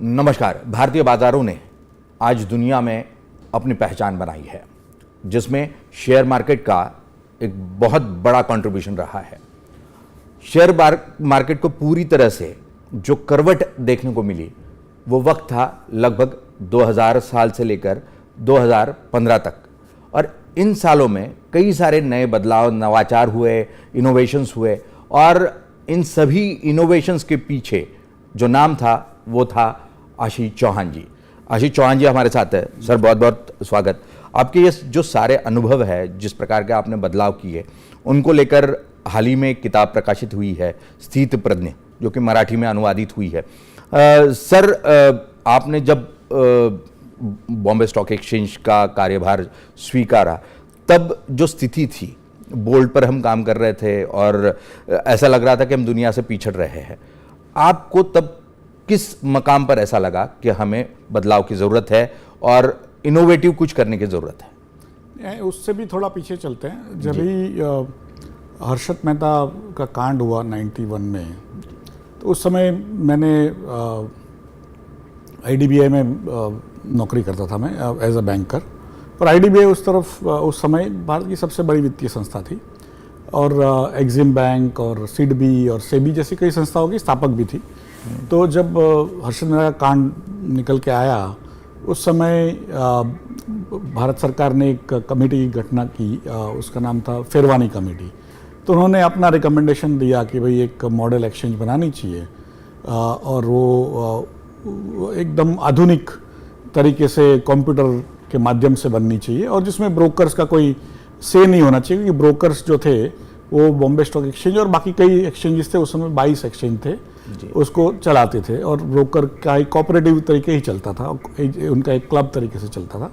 नमस्कार। भारतीय बाजारों ने आज दुनिया में अपनी पहचान बनाई है, जिसमें शेयर मार्केट का एक बहुत बड़ा कंट्रीब्यूशन रहा है। शेयर मार्केट को पूरी तरह से जो करवट देखने को मिली वो वक्त था लगभग 2000 साल से लेकर 2015 तक, और इन सालों में कई सारे नए बदलाव, नवाचार हुए, इनोवेशंस हुए, और इन सभी इनोवेशंस के पीछे जो नाम था वो था आशीष चौहान जी। आशीष चौहान जी हमारे साथ है। सर, बहुत बहुत स्वागत। आपके ये जो सारे अनुभव है, जिस प्रकार के आपने बदलाव किए, उनको लेकर हाल ही में एक किताब प्रकाशित हुई है, स्थित प्रज्ञ, जो कि मराठी में अनुवादित हुई है। सर, आपने जब बॉम्बे स्टॉक एक्सचेंज का कार्यभार स्वीकारा, तब जो स्थिति थी, बोर्ड पर हम काम कर रहे थे और ऐसा लग रहा था कि हम दुनिया से पिछड़ रहे हैं। आपको तब किस मकाम पर ऐसा लगा कि हमें बदलाव की ज़रूरत है और इनोवेटिव कुछ करने की ज़रूरत है? उससे भी थोड़ा पीछे चलते हैं। जब भी हर्षद मेहता का कांड हुआ 91 में, तो उस समय मैंने IDBI में नौकरी करता था, मैं एज अ बैंकर। और IDBI उस समय भारत की सबसे बड़ी वित्तीय संस्था थी, और एग्जिम बैंक और सिडबी और सेबी जैसी कई संस्थाओं की स्थापक भी थी। तो जब हर्षद मेहता का कांड निकल के आया, उस समय भारत सरकार ने एक कमेटी की घटना की, उसका नाम था फेरवानी कमेटी। तो उन्होंने अपना रिकमेंडेशन दिया कि भाई एक मॉडल एक्सचेंज बनानी चाहिए, और वो एकदम आधुनिक तरीके से कंप्यूटर के माध्यम से बननी चाहिए, और जिसमें ब्रोकर्स का कोई से नहीं होना चाहिए, क्योंकि ब्रोकर्स जो थे वो बॉम्बे स्टॉक एक्सचेंज और बाकी कई एक्सचेंजेस थे, उस समय 22 एक्सचेंज थे, उसको चलाते थे, और ब्रोकर का एक कोऑपरेटिव तरीके ही चलता था, उनका एक क्लब तरीके से चलता था।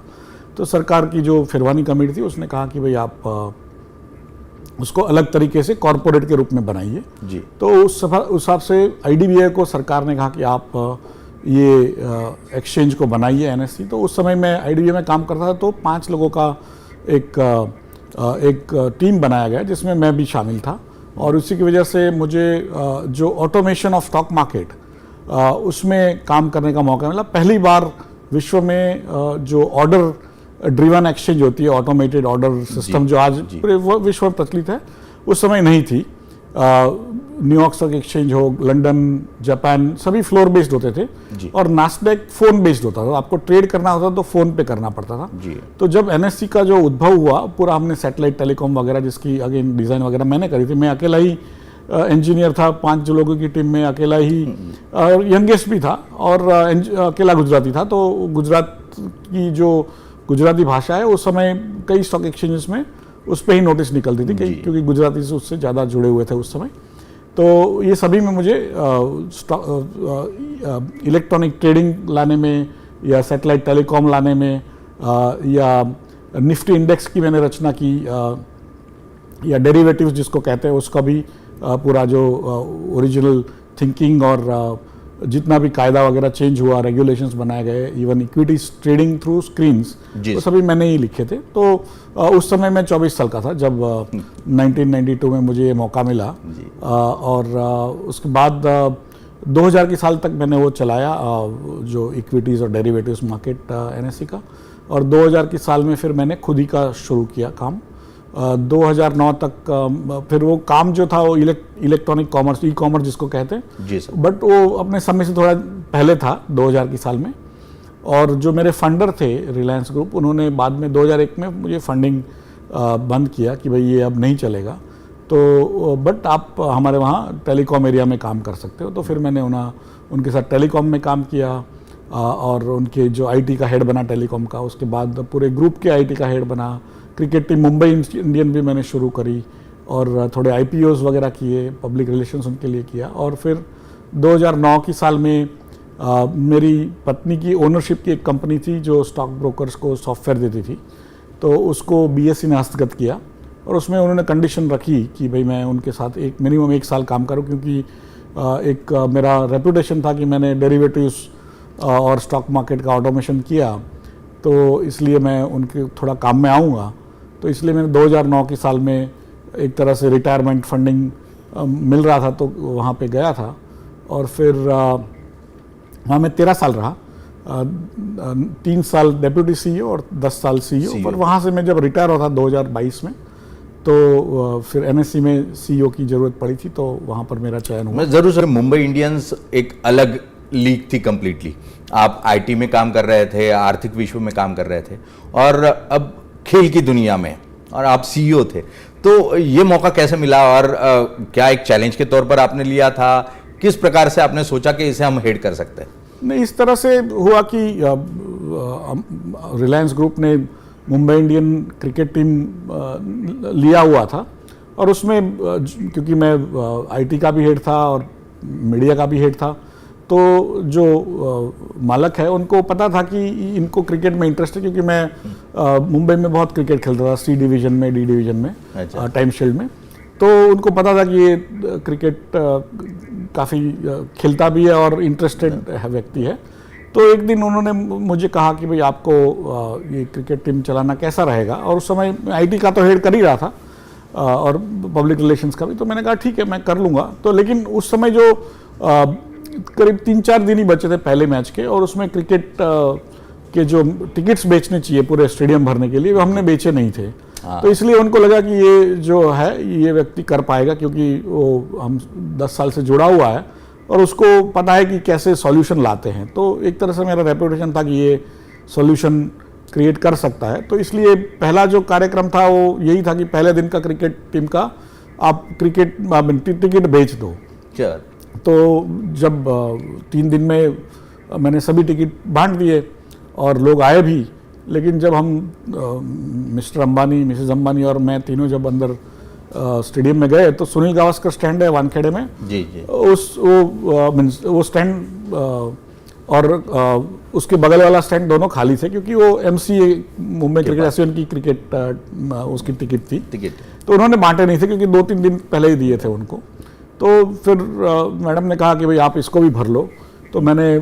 तो सरकार की जो फिरवानी कमेटी थी, उसने कहा कि भाई आप उसको अलग तरीके से कॉरपोरेट के रूप में बनाइए जी। तो उस हिसाब से IDBI को सरकार ने कहा कि आप ये एक्सचेंज को बनाइए, NSE। तो उस समय मैं IDBI में काम करता था, तो 5 लोगों का एक टीम बनाया गया, जिसमें मैं भी शामिल था। और उसी की वजह से मुझे जो ऑटोमेशन ऑफ स्टॉक मार्केट, उसमें काम करने का मौका मिला। पहली बार विश्व में जो ऑर्डर ड्रिवन एक्सचेंज होती है, ऑटोमेटेड ऑर्डर सिस्टम, जो आज पूरे विश्व में प्रचलित है, उस समय नहीं थी। न्यूयॉर्क स्टॉक एक्सचेंज हो, लंदन, जापान, सभी फ्लोर बेस्ड होते थे, और नास्डैक फोन बेस्ड होता था। आपको ट्रेड करना होता तो फोन पे करना पड़ता था जी। तो जब NSE का जो उद्भव हुआ, पूरा हमने सैटेलाइट टेलीकॉम वगैरह, जिसकी अगेन डिज़ाइन वगैरह मैंने करी थी। मैं अकेला ही इंजीनियर था, 5 लोगों की टीम में, अकेला ही यंगेस्ट भी था, और अकेला गुजराती था। तो गुजरात की जो गुजराती भाषा है, उस समय कई स्टॉक एक्सचेंजेस में उस पर ही नोटिस निकलती थी, क्योंकि गुजराती से उससे ज़्यादा जुड़े हुए थे उस समय। तो ये सभी में मुझे इलेक्ट्रॉनिक ट्रेडिंग लाने में, या सैटेलाइट टेलीकॉम लाने में, या निफ्टी इंडेक्स की मैंने रचना की, या डेरिवेटिव्स जिसको कहते हैं, उसका भी पूरा जो ओरिजिनल थिंकिंग और जितना भी कायदा वगैरह चेंज हुआ, रेगुलेशंस बनाए गए, even equities trading through screens, वो सभी मैंने ही लिखे थे। तो उस समय मैं 24 साल का था जब 1992 में मुझे ये मौका मिला, और उसके बाद 2000 के साल तक मैंने वो चलाया, जो इक्विटीज़ और डेरिवेटिव्स मार्केट NSE का। और 2000 के साल में फिर मैंने खुद ही का शुरू किया काम। 2009 तक फिर वो काम जो था वो इलेक्ट्रॉनिक कॉमर्स, ई-कॉमर्स जिसको कहते हैं, बट वो अपने समय से थोड़ा पहले था 2000 के साल में। और जो मेरे फंडर थे रिलायंस ग्रुप, उन्होंने बाद में 2001 में मुझे फंडिंग बंद किया कि भाई ये अब नहीं चलेगा, तो बट आप हमारे वहाँ टेलीकॉम एरिया में काम कर सकते हो। तो फिर मैंने उनके साथ टेलीकॉम में काम किया, और उनके जो IT का हेड बना टेलीकॉम का। उसके बाद पूरे ग्रुप के IT का हेड बना। क्रिकेट टीम मुंबई इंडियन भी मैंने शुरू करी, और थोड़े IPOs वगैरह किए, पब्लिक रिलेशंस उनके लिए किया। और फिर 2009 की साल में मेरी पत्नी की ओनरशिप की एक कंपनी थी जो स्टॉक ब्रोकर्स को सॉफ्टवेयर देती थी, तो उसको BSE ने हस्तगत किया, और उसमें उन्होंने कंडीशन रखी कि भाई मैं उनके साथ मिनिमम 1 साल काम करूं, क्योंकि एक मेरा रेपुटेशन था कि मैंने डेरिवेटिव्स और स्टॉक मार्केट का ऑटोमेशन किया, तो इसलिए मैं उनके थोड़ा काम में आऊँगा। तो इसलिए मैंने 2009 के साल में एक तरह से रिटायरमेंट फंडिंग मिल रहा था, तो वहाँ पे गया था। और फिर वहाँ मैं 13 साल रहा, 3 साल डेप्यूटी सीईओ और 10 साल सीईओ। पर वहाँ से मैं जब रिटायर होता 2022 में, तो फिर एनएससी में सीईओ की जरूरत पड़ी थी, तो वहाँ पर मेरा चयन हुआ। मैं जरूर सर, मुंबई इंडियंस एक अलग लीग थी कंप्लीटली। आप आईटी में काम कर रहे थे, आर्थिक विश्व में काम कर रहे थे, और अब खेल की दुनिया में, और आप सीईओ थे। तो ये मौका कैसे मिला, और क्या एक चैलेंज के तौर पर आपने लिया था? किस प्रकार से आपने सोचा कि इसे हम हेड कर सकते हैं? नहीं, इस तरह से हुआ कि रिलायंस ग्रुप ने मुंबई इंडियन क्रिकेट टीम लिया हुआ था, और उसमें क्योंकि मैं आईटी का भी हेड था और मीडिया का भी हेड था, तो जो मालक है उनको पता था कि इनको क्रिकेट में इंटरेस्ट है, क्योंकि मैं मुंबई में बहुत क्रिकेट खेलता था, सी डिवीज़न में, डी डिवीज़न में, टाइम शील्ड में। तो उनको पता था कि ये क्रिकेट काफ़ी खेलता भी है और इंटरेस्टेड है व्यक्ति है। तो एक दिन उन्होंने मुझे कहा कि भाई आपको ये क्रिकेट टीम चलाना कैसा रहेगा, और उस समय आईटी का तो हेड कर ही रहा था और पब्लिक रिलेशंस का भी। तो मैंने कहा ठीक है, मैं कर लूँगा। तो लेकिन उस समय जो करीब 3-4 दिन ही बचे थे पहले मैच के, और उसमें क्रिकेट के जो टिकट्स बेचने चाहिए पूरे स्टेडियम भरने के लिए, वो हमने बेचे नहीं थे। तो इसलिए उनको लगा कि ये जो है ये व्यक्ति कर पाएगा, क्योंकि वो हम 10 साल से जुड़ा हुआ है और उसको पता है कि कैसे सॉल्यूशन लाते हैं। तो एक तरह से मेरा रेपुटेशन था कि ये सॉल्यूशन क्रिएट कर सकता है। तो इसलिए पहला जो कार्यक्रम था वो यही था कि पहले दिन का क्रिकेट टीम का आप क्रिकेट टिकट बेच दो। तो जब 3 दिन में मैंने सभी टिकट बांट दिए और लोग आए भी, लेकिन जब हम मिस्टर अंबानी, मिसेस अंबानी और मैं तीनों जब अंदर स्टेडियम में गए, तो सुनील गावस्कर स्टैंड है वानखेड़े में, जी। वो स्टैंड और उसके बगल वाला स्टैंड दोनों खाली थे, क्योंकि वो एमसीए मुंबई क्रिकेट एसोसिएशन की क्रिकेट उसकी टिकट थी। तो उन्होंने बांटे नहीं थे, क्योंकि 2-3 दिन पहले ही दिए थे उनको। तो फिर मैडम ने कहा कि भाई आप इसको भी भर लो। तो मैंने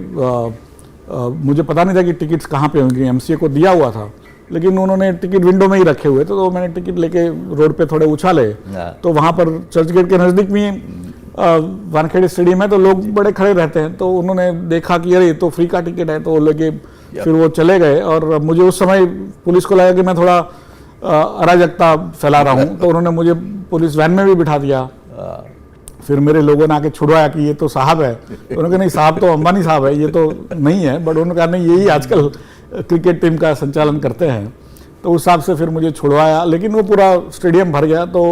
मुझे पता नहीं था कि टिकट्स कहाँ पे होंगी, एमसीए को दिया हुआ था, लेकिन उन्होंने टिकट विंडो में ही रखे हुए थे। तो मैंने टिकट लेके रोड पे थोड़े उछाले, तो वहाँ पर चर्च गेट के नज़दीक में वानखेड़े स्टेडियम है, तो लोग बड़े खड़े रहते हैं। तो उन्होंने देखा कि अरे ये तो फ्री का टिकट है, तो वो लेके फिर वो चले गए। और मुझे उस समय पुलिस को लगा कि मैं थोड़ा अराजकता फैला रहा हूँ, तो उन्होंने मुझे पुलिस वैन में भी बिठा दिया। फिर मेरे लोगों ने आके छुड़वाया कि ये तो साहब है। उन्होंने कहा नहीं, साहब तो अंबानी साहब है, ये तो नहीं है। बट उन्होंने कहा नहीं, यही आजकल क्रिकेट टीम का संचालन करते हैं। तो उस हिसाब से फिर मुझे छुड़वाया, लेकिन वो पूरा स्टेडियम भर गया। तो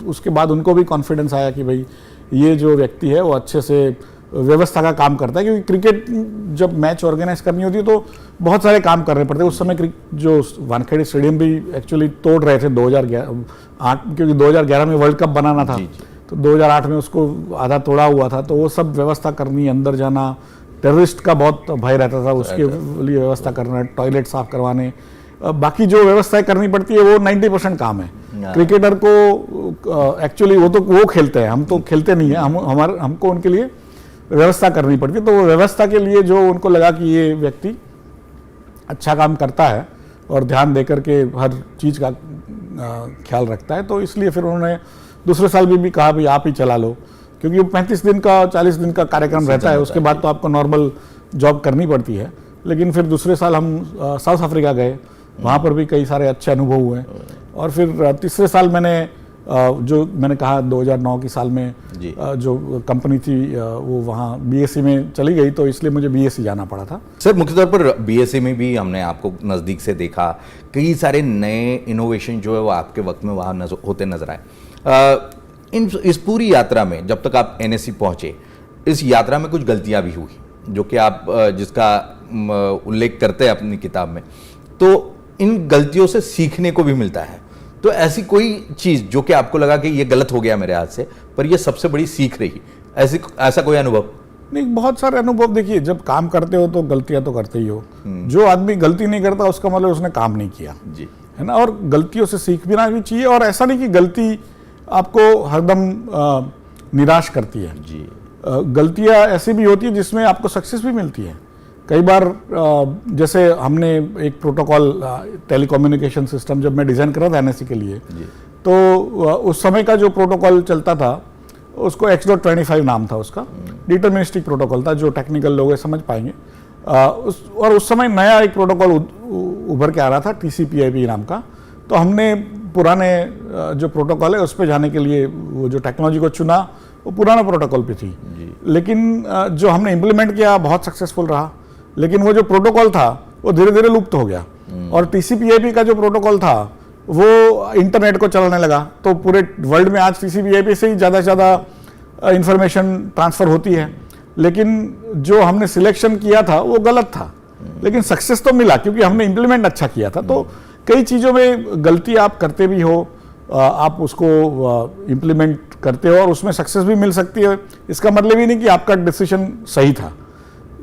उसके बाद उनको भी कॉन्फिडेंस आया कि भाई ये जो व्यक्ति है वो अच्छे से व्यवस्था का काम करता है, क्योंकि क्रिकेट जब मैच ऑर्गेनाइज करनी होती है तो बहुत सारे काम करने पड़ते हैं। उस समय जो वानखेड़े स्टेडियम भी एक्चुअली तोड़ रहे थे 2008, क्योंकि 2011 में वर्ल्ड कप बनाना था। तो 2008 में उसको आधा तोड़ा हुआ था। तो वो सब व्यवस्था करनी, अंदर जाना, टेररिस्ट का बहुत भय रहता था, उसके लिए व्यवस्था करना, टॉयलेट साफ करवाने, बाकी जो व्यवस्थाएं करनी पड़ती है वो 90% काम है। क्रिकेटर को एक्चुअली वो खेलते हैं, हम तो खेलते नहीं है, हमको उनके लिए व्यवस्था करनी पड़ती है। तो वो व्यवस्था के लिए जो उनको लगा कि ये व्यक्ति अच्छा काम करता है और ध्यान देकर के हर चीज़ का ख्याल रखता है, तो इसलिए फिर उन्होंने दूसरे साल भी कहा भाई आप ही चला लो, क्योंकि वो 35 दिन का 40 दिन का कार्यक्रम रहता है। उसके बाद तो आपको नॉर्मल जॉब करनी पड़ती है। लेकिन फिर दूसरे साल हम साउथ अफ्रीका गए, वहाँ पर भी कई सारे अच्छे अनुभव हुए। और फिर तीसरे साल मैंने जो मैंने कहा 2009 की साल में जो कंपनी थी वो वहाँ बीएससी में चली गई, तो इसलिए मुझे बीएससी जाना पड़ा था। सर, मुख्य तौर पर बीएससी में भी हमने आपको नज़दीक से देखा, कई सारे नए इनोवेशन जो है वो आपके वक्त में वहाँ होते नजर आए। इस पूरी यात्रा में जब तक आप एनएससी पहुँचे, इस यात्रा में कुछ गलतियाँ भी हुई जो कि आप जिसका उल्लेख करते हैं अपनी किताब में, तो इन गलतियों से सीखने को भी मिलता है। तो ऐसी कोई चीज़ जो कि आपको लगा कि ये गलत हो गया मेरे हाथ से, पर ये सबसे बड़ी सीख रही, ऐसा कोई अनुभव? नहीं, बहुत सारे अनुभव। देखिए, जब काम करते हो तो गलतियां तो करते ही हो। जो आदमी गलती नहीं करता उसका मतलब उसने काम नहीं किया, जी, है ना। और गलतियों से सीखना भी चाहिए, और ऐसा नहीं कि गलती आपको हरदम निराश करती है। जी, गलतियां ऐसी भी होती है जिसमें आपको सक्सेस भी मिलती है। कई बार जैसे हमने एक प्रोटोकॉल टेलीकम्युनिकेशन सिस्टम जब मैं डिज़ाइन कर रहा था एनएससी के लिए, तो उस समय का जो प्रोटोकॉल चलता था उसको X.25 नाम था उसका, डिटर्मिनिस्टिक प्रोटोकॉल था, जो टेक्निकल लोग समझ पाएंगे। और उस समय नया एक प्रोटोकॉल उभर के आ रहा था TCP/IP नाम का। तो हमने पुराने जो प्रोटोकॉल है उस पर जाने के लिए वो जो टेक्नोलॉजी को चुना वो पुराना प्रोटोकॉल पे थी, लेकिन जो हमने इम्प्लीमेंट किया बहुत सक्सेसफुल रहा, लेकिन वो जो प्रोटोकॉल था वो धीरे धीरे लुप्त हो गया। और TCP/IP का जो प्रोटोकॉल था वो इंटरनेट को चलाने लगा, तो पूरे वर्ल्ड में आज TCP/IP से ही ज़्यादा से ज़्यादा इंफॉर्मेशन ट्रांसफ़र होती है। लेकिन जो हमने सिलेक्शन किया था वो गलत था, लेकिन सक्सेस तो मिला क्योंकि हमने इम्प्लीमेंट अच्छा किया था। तो कई चीज़ों में गलती आप करते भी हो, आप उसको इम्प्लीमेंट करते हो और उसमें सक्सेस भी मिल सकती है। इसका मतलब ये नहीं कि आपका डिसीजन सही था,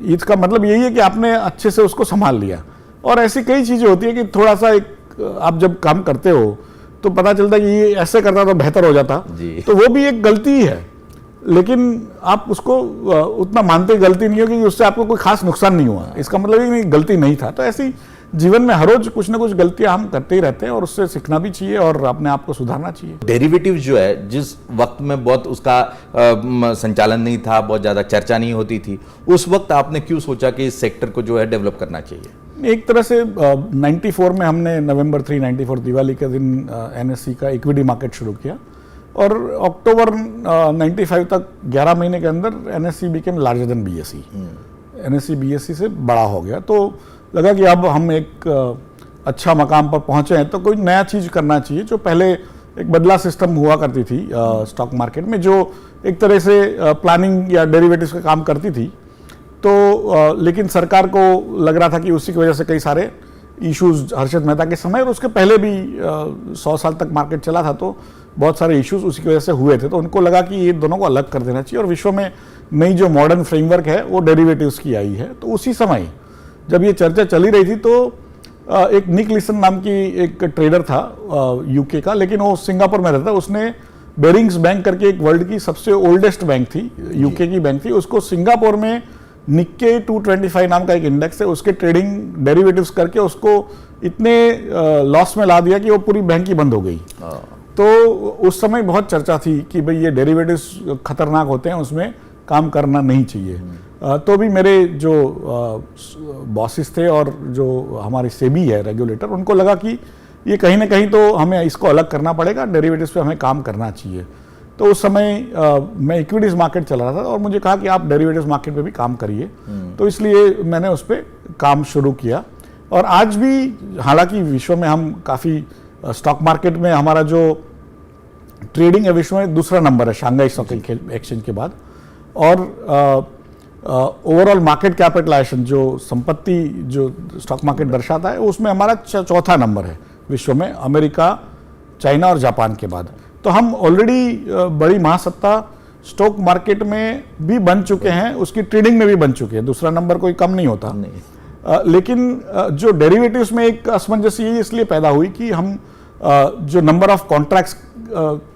इसका मतलब यही है कि आपने अच्छे से उसको संभाल लिया। और ऐसी कई चीज़ें होती है कि थोड़ा सा एक आप जब काम करते हो तो पता चलता है कि ये ऐसे करता तो बेहतर हो जाता, तो वो भी एक गलती ही है, लेकिन आप उसको उतना मानते गलती नहीं हो कि उससे आपको कोई खास नुकसान नहीं हुआ, इसका मतलब ये नहीं गलती नहीं था। तो ऐसी जीवन में हर रोज कुछ ना कुछ गलतियां हम करते ही रहते हैं और उससे सीखना भी चाहिए और अपने आप को सुधारना चाहिए। डेरिवेटिव जो है, जिस वक्त में बहुत उसका संचालन नहीं था, बहुत ज़्यादा चर्चा नहीं होती थी, उस वक्त आपने क्यों सोचा कि इस सेक्टर को जो है डेवलप करना चाहिए? एक तरह से 94 में हमने नवंबर 3 94 दिवाली के दिन NSE का इक्विटी मार्केट शुरू किया और अक्टूबर 95 तक 11 महीने के अंदर NSE became larger than BSE। NSE BSE से बड़ा हो गया, तो लगा कि अब हम एक अच्छा मकाम पर पहुंचे हैं तो कोई नया चीज़ करना चाहिए। जो पहले एक बदला सिस्टम हुआ करती थी स्टॉक मार्केट में, जो एक तरह से प्लानिंग या डेरिवेटिव्स का काम करती थी, तो लेकिन सरकार को लग रहा था कि उसी की वजह से कई सारे इश्यूज हर्षद मेहता के समय और उसके पहले भी 100 साल तक मार्केट चला था, तो बहुत सारे इश्यूज उसी की वजह से हुए थे। तो उनको लगा कि ये दोनों को अलग कर देना चाहिए और विश्व में नई जो मॉडर्न फ्रेमवर्क है वो डेरिवेटिव्स की आई है। तो उसी समय जब ये चर्चा चली रही थी तो एक निक लिसन नाम की एक ट्रेडर था UK का, लेकिन वो सिंगापुर में रहता। उसने बेरिंग्स बैंक करके एक वर्ल्ड की सबसे ओल्डेस्ट बैंक थी, UK की बैंक थी, उसको सिंगापुर में निक्के 225 नाम का एक इंडेक्स है, उसके ट्रेडिंग डेरिवेटिव्स करके उसको इतने लॉस में ला दिया कि वो पूरी बैंक ही बंद हो गई। तो उस समय बहुत चर्चा थी कि भाई ये डेरिवेटिव्स खतरनाक होते हैं, उसमें काम करना नहीं चाहिए। तो भी मेरे जो बॉसेस थे और जो हमारी सेबी है रेगुलेटर, उनको लगा कि ये कहीं ना कहीं तो हमें इसको अलग करना पड़ेगा, डेरिवेटिव्स पे हमें काम करना चाहिए। तो उस समय मैं इक्विटीज मार्केट चला रहा था और मुझे कहा कि आप डेरिवेटिव्स मार्केट पे भी काम करिए, तो इसलिए मैंने उस पर काम शुरू किया। और आज भी हालांकि विश्व में हम काफ़ी स्टॉक मार्केट में हमारा जो ट्रेडिंग है विश्व में दूसरा नंबर है शांघाई स्टॉक एक्सचेंज के बाद, और ओवरऑल मार्केट कैपिटलाइजेशन जो संपत्ति जो स्टॉक मार्केट दर्शाता है उसमें हमारा चौथा नंबर है विश्व में, अमेरिका, चाइना और जापान के बाद। तो हम ऑलरेडी बड़ी महासत्ता स्टॉक मार्केट में भी बन चुके हैं, उसकी ट्रेडिंग में भी बन चुके हैं, दूसरा नंबर कोई कम नहीं होता। लेकिन जो डेरिवेटिव्स में एक असमंजस ये इसलिए पैदा हुई कि हम जो नंबर ऑफ कॉन्ट्रैक्ट्स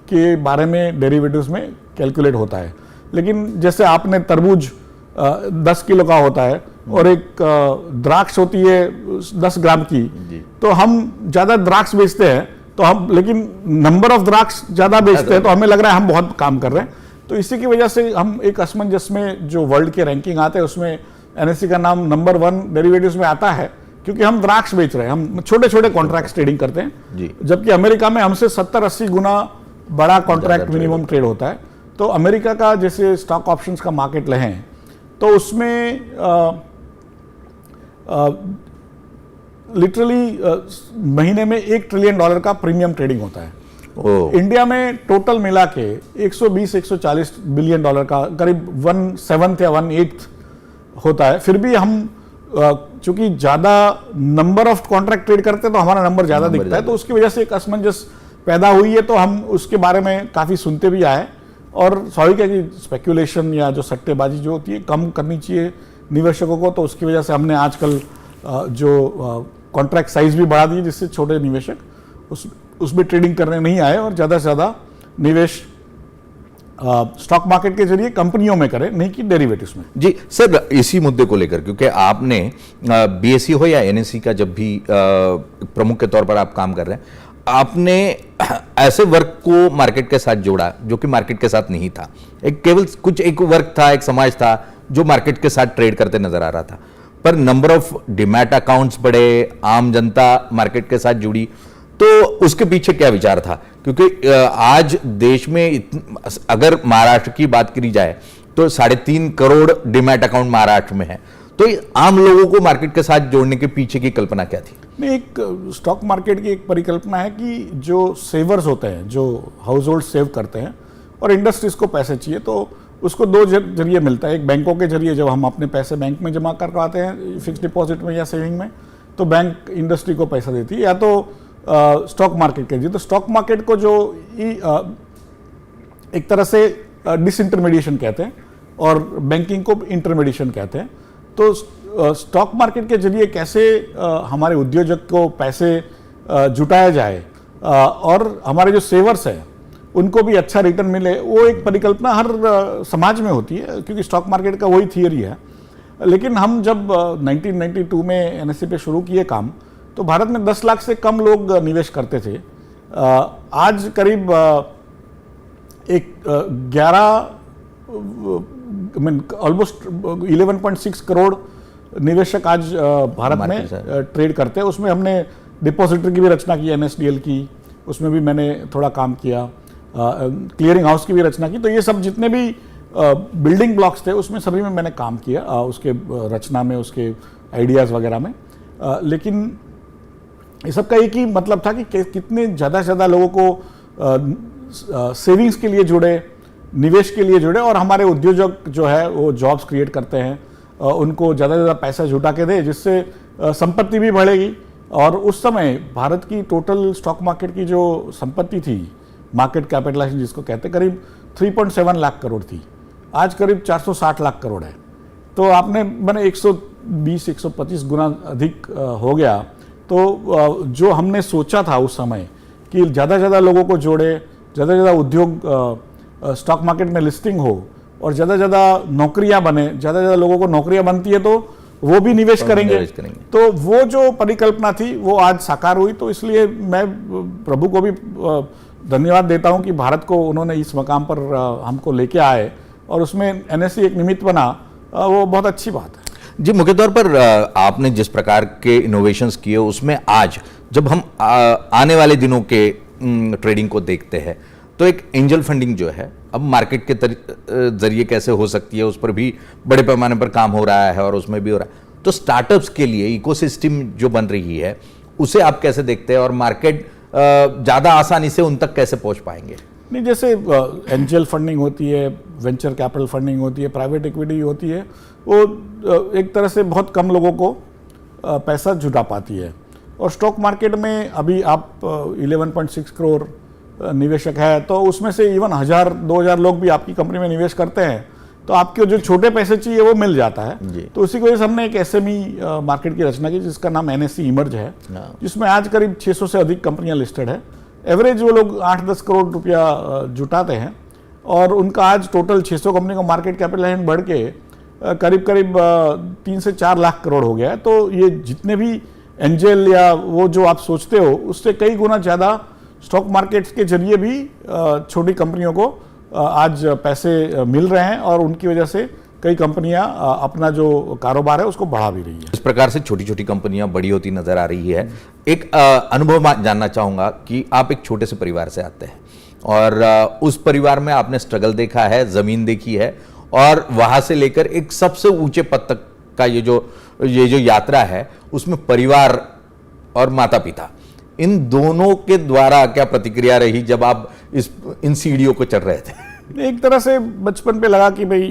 के बारे में डेरिवेटिव्स में कैलकुलेट होता है, लेकिन जैसे आपने तरबूज 10 किलो का होता है और एक द्राक्ष होती है 10 ग्राम की, तो हम ज़्यादा द्राक्ष बेचते हैं तो हम, लेकिन नंबर ऑफ द्राक्ष ज़्यादा बेचते हैं तो हमें लग रहा है हम बहुत काम कर रहे हैं। तो इसी की वजह से हम एक असमंजस में जो वर्ल्ड के रैंकिंग आते हैं उसमें NSE का नाम नंबर 1 डेरिवेटिव्स में आता है, क्योंकि हम द्राक्ष बेच रहे हैं, हम छोटे छोटे कॉन्ट्रैक्ट ट्रेडिंग करते हैं, जबकि अमेरिका में हमसे 70-80 गुना बड़ा कॉन्ट्रैक्ट मिनिमम ट्रेड होता है। तो अमेरिका का जैसे स्टॉक ऑप्शंस का मार्केट लें तो उसमें लिटरली महीने में $1 ट्रिलियन का प्रीमियम ट्रेडिंग होता है। इंडिया में टोटल मिला के 120-140 बिलियन डॉलर का करीब 1/7 या 1/8 होता है। फिर भी हम चूंकि ज़्यादा नंबर ऑफ कॉन्ट्रैक्ट ट्रेड करते हैं तो हमारा नंबर ज़्यादा दिखता है, तो उसकी वजह से एक असमंजस पैदा हुई है। तो हम उसके बारे में काफ़ी सुनते भी आए और स्वाभाविक है कि स्पेक्यूलेशन या जो सट्टेबाजी जो होती है कम करनी चाहिए निवेशकों को, तो उसकी वजह से हमने आजकल जो कॉन्ट्रैक्ट साइज भी बढ़ा दी जिससे छोटे निवेशक उसमें ट्रेडिंग करने नहीं आए और ज़्यादा से ज़्यादा निवेश स्टॉक मार्केट के जरिए कंपनियों में करें, नहीं कि डेरिवेटिव्स में। जी सर, इसी मुद्दे को लेकर, क्योंकि आपने BSE हो या NSE का जब भी प्रमुख के तौर पर आप काम कर रहे हैं, आपने ऐसे वर्ग को मार्केट के साथ जोड़ा जो कि मार्केट के साथ नहीं था, एक केवल कुछ एक वर्ग था, एक समाज था जो मार्केट के साथ ट्रेड करते नजर आ रहा था, पर नंबर ऑफ डीमैट अकाउंट्स बढ़े, आम जनता मार्केट के साथ जुड़ी, तो उसके पीछे क्या विचार था? क्योंकि आज देश में अगर महाराष्ट्र की बात करी जाए तो 3.5 करोड़ डीमैट अकाउंट महाराष्ट्र में है, तो आम लोगों को मार्केट के साथ जोड़ने के पीछे की कल्पना क्या थी? नहीं, एक स्टॉक मार्केट की एक परिकल्पना है कि जो सेवर्स होते हैं, जो हाउस होल्ड सेव करते हैं और इंडस्ट्रीज को पैसे चाहिए, तो उसको दो जरिए मिलता है। एक बैंकों के जरिए, जब हम अपने पैसे बैंक में जमा करवाते हैं फिक्स डिपॉजिट में या सेविंग में, तो बैंक इंडस्ट्री को पैसा देती है, या तो स्टॉक मार्केट के जरिए। तो स्टॉक मार्केट को जो एक तरह से डिसइंटरमीडिएशन कहते हैं और बैंकिंग को इंटरमीडिएशन कहते हैं। तो स्टॉक मार्केट के जरिए कैसे हमारे उद्योजक को पैसे जुटाया जाए और हमारे जो सेवर्स हैं उनको भी अच्छा रिटर्न मिले, वो एक परिकल्पना हर समाज में होती है, क्योंकि स्टॉक मार्केट का वही थियरी है। लेकिन हम जब 1992 में एनएसई पे शुरू किए काम, तो भारत में 10 लाख से कम लोग निवेश करते थे। आज करीब 11 11.6 करोड़ निवेशक आज भारत में ट्रेड करते हैं। उसमें हमने डिपॉजिटरी की भी रचना की, एनएसडीएल की, उसमें भी मैंने थोड़ा काम किया, क्लियरिंग हाउस की भी रचना की। तो ये सब जितने भी बिल्डिंग ब्लॉक्स थे उसमें सभी में मैंने काम किया, उसके रचना में, उसके आइडियाज़ वगैरह में। लेकिन ये सब का एक ही मतलब था कि कितने ज़्यादा से ज़्यादा लोगों को सेविंग्स के लिए जुड़े, निवेश के लिए जुड़े, और हमारे उद्योजक जो है वो जॉब्स क्रिएट करते हैं, उनको ज़्यादा से ज़्यादा पैसा जुटा के दे, जिससे संपत्ति भी बढ़ेगी। और उस समय भारत की टोटल स्टॉक मार्केट की जो संपत्ति थी, मार्केट कैपिटलाइजेशन जिसको कहते हैं, करीब 3.7 लाख करोड़ थी। आज करीब 460 लाख करोड़ है। तो आपने मैंने 120-125 गुना अधिक हो गया। तो जो हमने सोचा था उस समय कि ज़्यादा से ज़्यादा लोगों को जोड़े, ज़्यादा से ज़्यादा उद्योग स्टॉक मार्केट में लिस्टिंग हो और ज़्यादा से ज़्यादा नौकरियां बने, ज़्यादा से ज़्यादा लोगों को नौकरियां बनती है तो वो भी निवेश करेंगे। तो वो जो परिकल्पना थी वो आज साकार हुई। तो इसलिए मैं प्रभु को भी धन्यवाद देता हूं कि भारत को उन्होंने इस मकाम पर हमको लेके आए और उसमें एनएसई एक निमित्त बना, वो बहुत अच्छी बात है। जी, मुख्य तौर पर आपने जिस प्रकार के इनोवेशंस किए उसमें आज जब हम आने वाले दिनों के ट्रेडिंग को देखते हैं तो एक एंजल फंडिंग जो है अब मार्केट के जरिए कैसे हो सकती है, उस पर भी बड़े पैमाने पर काम हो रहा है और उसमें भी हो रहा है। तो स्टार्टअप्स के लिए इकोसिस्टम जो बन रही है उसे आप कैसे देखते हैं और मार्केट ज़्यादा आसानी से उन तक कैसे पहुंच पाएंगे? नहीं, जैसे एंजल फंडिंग होती है, वेंचर कैपिटल फंडिंग होती है, प्राइवेट इक्विटी होती है, वो एक तरह से बहुत कम लोगों को पैसा जुटा पाती है। और स्टॉक मार्केट में अभी आप 11.6 करोड़ निवेशक है, तो उसमें से इवन 1000-2000 लोग भी आपकी कंपनी में निवेश करते हैं, तो आपके जो छोटे पैसे चाहिए वो मिल जाता है। तो उसी की वजह से हमने एक एसएमई मार्केट की रचना की जिसका नाम एनएसई इमर्ज है, जिसमें आज करीब 600 से अधिक कंपनियां लिस्टेड है। एवरेज वो लोग 8-10 करोड़ रुपया जुटाते हैं और उनका आज टोटल 600 कंपनी का मार्केट कैपिटलाइजेशन बढ़ के करीब 3 से 4 लाख करोड़ हो गया है। तो ये जितने भी एंजल या वो जो आप सोचते हो उससे कई गुना ज़्यादा स्टॉक मार्केट्स के जरिए भी छोटी कंपनियों को आज पैसे मिल रहे हैं और उनकी वजह से कई कंपनियां अपना जो कारोबार है उसको बढ़ा भी रही है। इस प्रकार से छोटी छोटी कंपनियां बड़ी होती नजर आ रही है। एक अनुभव जानना चाहूंगा कि आप एक छोटे से परिवार से आते हैं और उस परिवार में आपने स्ट्रगल देखा है, जमीन देखी है और वहां से लेकर एक सबसे ऊंचे पद तक का ये जो यात्रा है उसमें परिवार और माता पिता इन दोनों के द्वारा क्या प्रतिक्रिया रही जब आप इन सीढ़ियों को चढ़ रहे थे? एक तरह से बचपन पे लगा कि भाई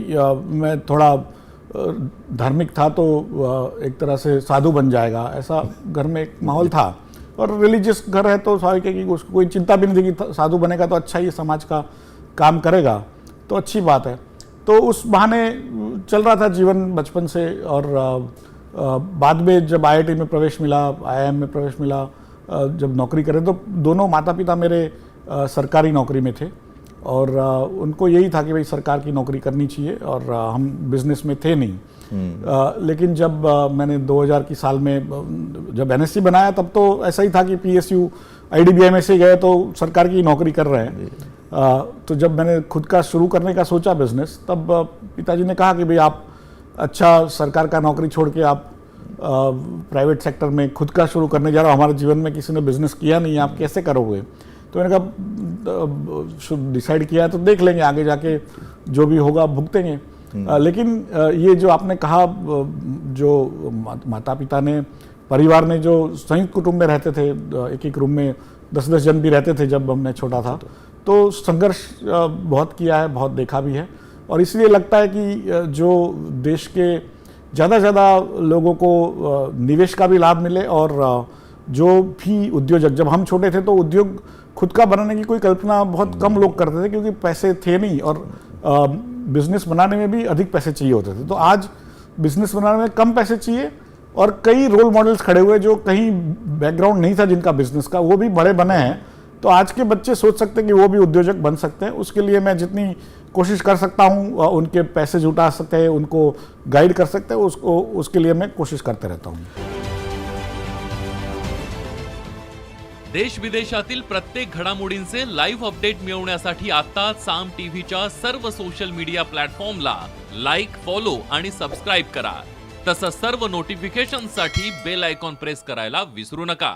मैं थोड़ा धार्मिक था तो एक तरह से साधु बन जाएगा, ऐसा घर में एक माहौल था। और रिलीजियस घर है तो स्वाभाविक है कि उसको कोई चिंता भी नहीं थी कि साधु बनेगा तो अच्छा ही समाज का काम करेगा, तो अच्छी बात है। तो उस बहाने चल रहा था जीवन बचपन से। और बाद में जब आईआईटी में प्रवेश मिला, आईआईएम में प्रवेश मिला, जब नौकरी करे तो दोनों माता पिता मेरे सरकारी नौकरी में थे और उनको यही था कि भाई सरकार की नौकरी करनी चाहिए और हम बिजनेस में थे नहीं। लेकिन जब मैंने 2000 की साल में जब एनएससी बनाया तब तो ऐसा ही था कि पीएसयू आईडीबीआई में से गए तो सरकार की नौकरी कर रहे हैं। तो जब मैंने खुद का शुरू करने का सोचा बिजनेस, तब पिताजी ने कहा कि भाई आप अच्छा सरकार का नौकरी छोड़ के आप प्राइवेट सेक्टर में खुद का शुरू करने जा रहे हो, हमारे जीवन में किसी ने बिजनेस किया नहीं, आप कैसे करोगे। तो मैंने कहा डिसाइड किया है तो देख लेंगे, आगे जाके जो भी होगा भुगतेंगे। लेकिन ये जो आपने कहा, जो माता पिता ने, परिवार ने, जो संयुक्त कुटुंब में रहते थे, एक एक रूम में 10-10 जन भी रहते थे जब मैं छोटा था, तो संघर्ष बहुत किया है, बहुत देखा भी है। और इसलिए लगता है कि जो देश के ज़्यादा से ज़्यादा लोगों को निवेश का भी लाभ मिले, और जो भी उद्योजक, जब हम छोटे थे तो उद्योग खुद का बनाने की कोई कल्पना बहुत कम लोग करते थे, क्योंकि पैसे थे नहीं, और बिजनेस बनाने में भी अधिक पैसे चाहिए होते थे। तो आज बिजनेस बनाने में कम पैसे चाहिए, और कई रोल मॉडल्स खड़े हुए जो कहीं बैकग्राउंड नहीं था जिनका बिजनेस का, वो भी बड़े बने हैं। तो आज के बच्चे सोच सकते हैं कि वो भी उद्योजक बन सकते हैं। उसके लिए मैं जितनी कोशिश कर सकता हूँ, उनके पैसे जुटा सकते हैं, उनको गाइड कर सकते हैं, उसके लिए मैं कोशिश करते रहता हूँ। देश विदेशातील प्रत्येक घडामोडींचे लाईव्ह अपडेट मिळवण्यासाठी आता साम टीव्हीच्या सर्व सोशल मीडिया प्लॅटफॉर्मला लाईक, फॉलो आणि सबस्क्राईब करा। तसंच सर्व नोटिफिकेशनसाठी बेल आयकॉन प्रेस करायला विसरू नका।